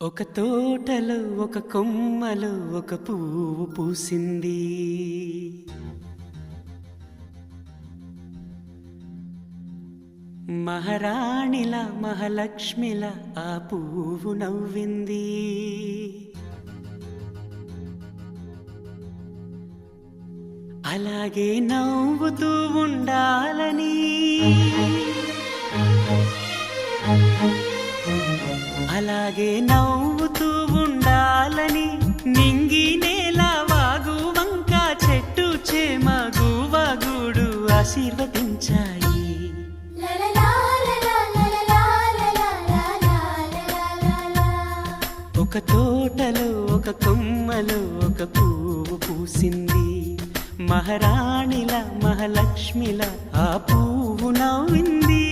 ఒక తోటలో ఒక కొమ్మలో ఒక పువ్వు పూసింది. మహారాణిలా మహాలక్ష్మిలా ఆ పువ్వు నవ్వింది. అలాగే నవ్వుతూ ఉండాలని, అలాగే నవ్వుతూ ఉండాలని నింగి నేల వాగు వంక చెట్టు చేమ గువగూడు ఆశీర్వదించాయి. ఒక తోటలో ఒక కొమ్మలో ఒక పువ్వు పూసింది. మహారాణిలా మహాలక్ష్మిలా ఆ పువ్వు నవ్వింది.